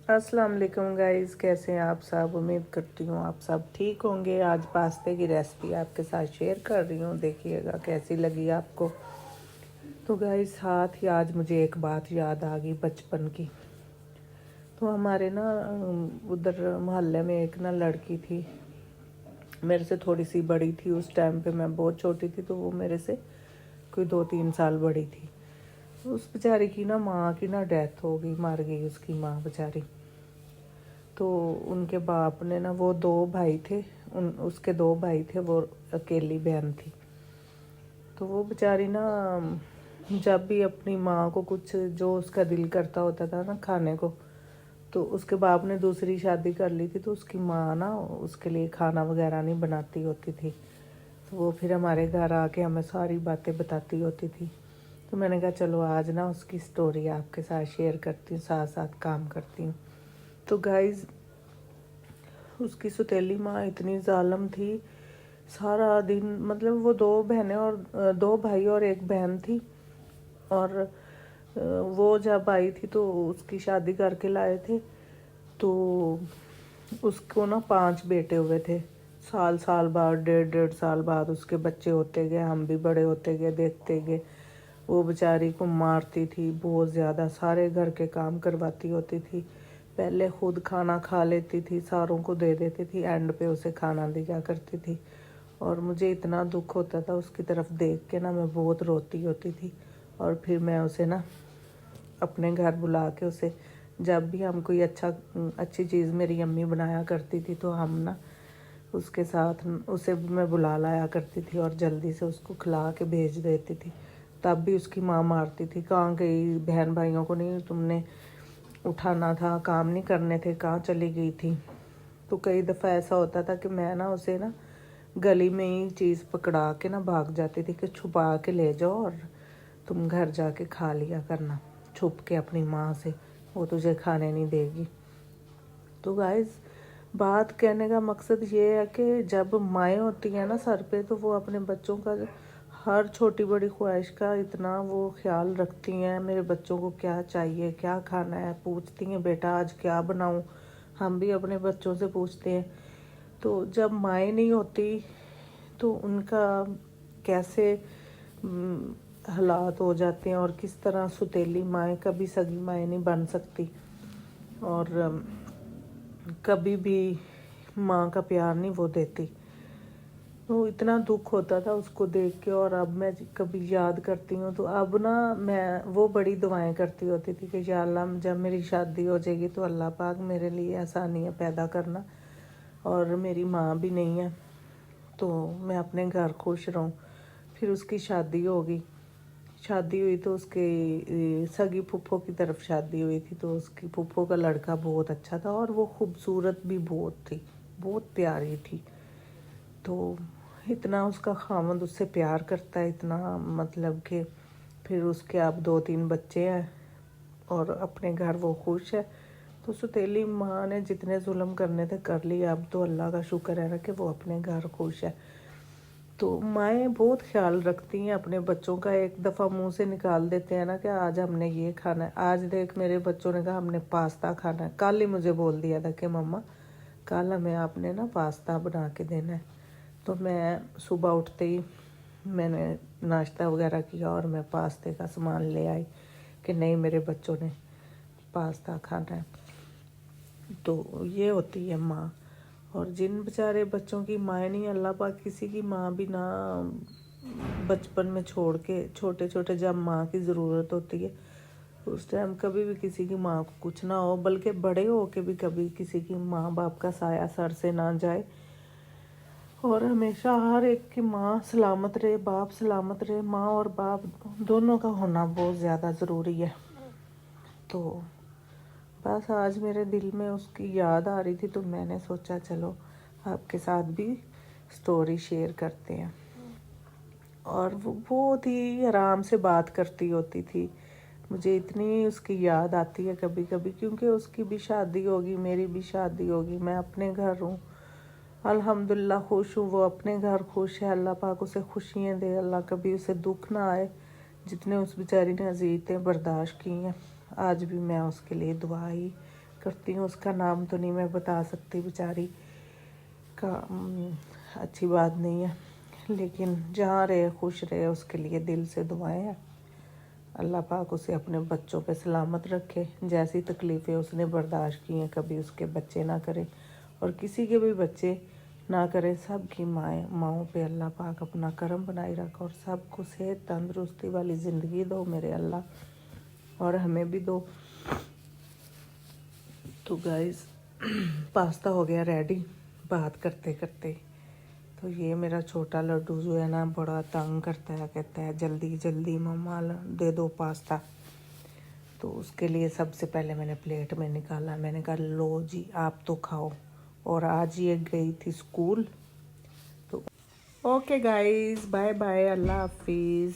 अस्सलाम वालेकुम गाइस, कैसे हैं आप सब। उम्मीद करती हूँ आप सब ठीक होंगे। आज पास्ते की रेसिपी आपके साथ शेयर कर रही हूँ, देखिएगा कैसी लगी आपको। तो गाइस साथ ही आज मुझे एक बात याद आ गई बचपन की। तो हमारे ना उधर मोहल्ले में एक ना लड़की थी, मेरे से थोड़ी सी बड़ी थी। उस टाइम पे मैं बहुत छोटी थी, तो वो मेरे से कोई 2-3 साल बड़ी थी। उस बेचारी की ना माँ की ना डेथ हो गई, मर गई उसकी माँ बेचारी। तो उनके बाप ने ना, वो 2 भाई थे, उसके 2 भाई थे, वो अकेली बहन थी। तो वो बेचारी ना जब भी अपनी माँ को कुछ जो उसका दिल करता होता था ना खाने को, तो उसके बाप ने दूसरी शादी कर ली थी। तो उसकी माँ ना उसके लिए खाना वगैरह नहीं बनाती होती थी। तो वो फिर हमारे घर आके हमें सारी बातें बताती होती थी। तो मैंने कहा चलो आज ना उसकी स्टोरी आपके साथ शेयर करती हूँ, साथ साथ काम करती हूँ। तो गाइज़, उसकी सौतेली माँ इतनी जालिम थी। सारा दिन मतलब वो 2 बहनें और 2 भाई और एक बहन थी। और वो जब आई थी तो उसकी शादी करके लाए थे। तो उसको ना 5 बेटे हुए थे। साल साल बाद, 1.5-1.5 साल बाद उसके बच्चे होते गए, हम भी बड़े होते गए, देखते गए। वो बेचारी को मारती थी बहुत ज़्यादा, सारे घर के काम करवाती होती थी। पहले खुद खाना खा लेती थी, सारों को दे देती थी, एंड पे उसे खाना दिया करती थी। और मुझे इतना दुख होता था उसकी तरफ देख के ना, मैं बहुत रोती होती थी। और फिर मैं उसे ना अपने घर बुला के उसे, जब भी हम कोई अच्छी चीज़ मेरी अम्मी बनाया करती थी, तो हम ना उसके साथ उसे मैं बुला लाया करती थी और जल्दी से उसको खिला के भेज देती थी। तब भी उसकी माँ मारती थी, कहाँ गई, बहन भाइयों को नहीं तुमने उठाना था, काम नहीं करने थे, कहाँ चली गई थी। तो कई दफ़ा ऐसा होता था कि मैं ना उसे ना गली में ही चीज़ पकड़ा के ना भाग जाती थी कि छुपा के ले जाओ और तुम घर जाके खा लिया करना छुप के अपनी माँ से, वो तुझे खाने नहीं देगी। तो गाइस, बात कहने का मकसद ये है कि जब माएँ होती हैं ना सर पे, तो वो अपने बच्चों का हर छोटी बड़ी ख्वाहिश का इतना वो ख्याल रखती हैं। मेरे बच्चों को क्या चाहिए, क्या खाना है, पूछती हैं बेटा आज क्या बनाऊं। हम भी अपने बच्चों से पूछते हैं। तो जब माएँ नहीं होती तो उनका कैसे हालात हो जाते हैं, और किस तरह सौतेली माएँ कभी सगी माएँ नहीं बन सकती, और कभी भी माँ का प्यार नहीं वो देती। तो इतना दुख होता था उसको देख के। और अब मैं कभी याद करती हूँ तो अब ना मैं वो बड़ी दुआएं करती होती थी कि या अल्लाह, जब मेरी शादी हो जाएगी तो अल्लाह पाक मेरे लिए आसानियाँ पैदा करना, और मेरी माँ भी नहीं है तो मैं अपने घर खुश रहूँ। फिर उसकी शादी होगी, शादी हुई तो उसके सगी फूफो की तरफ शादी हुई थी। तो उसकी फूफो का लड़का बहुत अच्छा था और वो खूबसूरत भी बहुत थी, बहुत प्यारी थी। तो इतना उसका खामद उससे प्यार करता है, इतना मतलब कि फिर उसके अब 2-3 बच्चे हैं और अपने घर वो खुश है। तो सौतेली माँ ने जितने जुल्म करने थे कर लिए, अब तो अल्लाह का शुक्र है ना कि वो अपने घर खुश है। तो माएँ बहुत ख्याल रखती हैं अपने बच्चों का। एक दफ़ा मुंह से निकाल देते हैं ना कि आज हमने ये खाना है। आज देख मेरे बच्चों ने कहा हमने पास्ता खाना है, कल ही मुझे बोल दिया था कि मम्मा कल हमें आपने ना पास्ता बना के देना है। तो मैं सुबह उठते ही मैंने नाश्ता वगैरह किया और मैं पास्ते का सामान ले आई कि नहीं मेरे बच्चों ने पास्ता खाना है। तो ये होती है माँ। और जिन बेचारे बच्चों की माएँ नहीं, अल्लाह पाक किसी की माँ भी ना बचपन में छोड़ के, छोटे छोटे जब माँ की ज़रूरत होती है उस टाइम कभी भी किसी की माँ को कुछ ना हो, बल्कि बड़े हो के भी कभी किसी की माँ बाप का साया सर से ना जाए। और हमेशा हर एक की माँ सलामत रहे, बाप सलामत रहे। माँ और बाप दोनों का होना बहुत ज़्यादा ज़रूरी है। तो बस आज मेरे दिल में उसकी याद आ रही थी तो मैंने सोचा चलो आपके साथ भी स्टोरी शेयर करते हैं। और वो बहुत ही आराम से बात करती होती थी। मुझे इतनी उसकी याद आती है कभी कभी, क्योंकि उसकी भी शादी होगी, मेरी भी शादी होगी, मैं अपने घर हूँ अल्हम्दुलिल्लाह खुश हूँ, वो अपने घर खुश है। अल्लाह पाक उसे खुशियाँ दे, अल्लाह कभी उसे दुख ना आए। जितने उस बेचारी ने अज़ीज़ें बर्दाश्त की हैं, आज भी मैं उसके लिए दुआ ही करती हूँ, उसका नाम तो नहीं मैं बता सकती, बेचारी का अच्छी बात नहीं है, लेकिन जहाँ रहे खुश रहे उसके लिए दिल से दुआएं हैं। अल्लाह पाक उसे अपने बच्चों पे सलामत रखे। जैसी तकलीफ़ें उसने बर्दाश्त की हैं कभी उसके बच्चे ना करें, और किसी के भी बच्चे ना करें। सब की माँओं पे अल्लाह पाक अपना करम बनाए रखो, और सबको सेहत तंदुरुस्ती वाली ज़िंदगी दो मेरे अल्लाह, और हमें भी दो। तो गाइस पास्ता हो गया रेडी बात करते करते। तो ये मेरा छोटा लड्डू जो है ना बड़ा तंग करता है, कहता है जल्दी जल्दी मम्मा दे दो पास्ता। तो उसके लिए सबसे पहले मैंने प्लेट में निकाला, मैंने कहा लो जी आप तो खाओ। और आज ये गई थी स्कूल। तो ओके गाइस, बाय बाय, अल्लाह हाफिज़।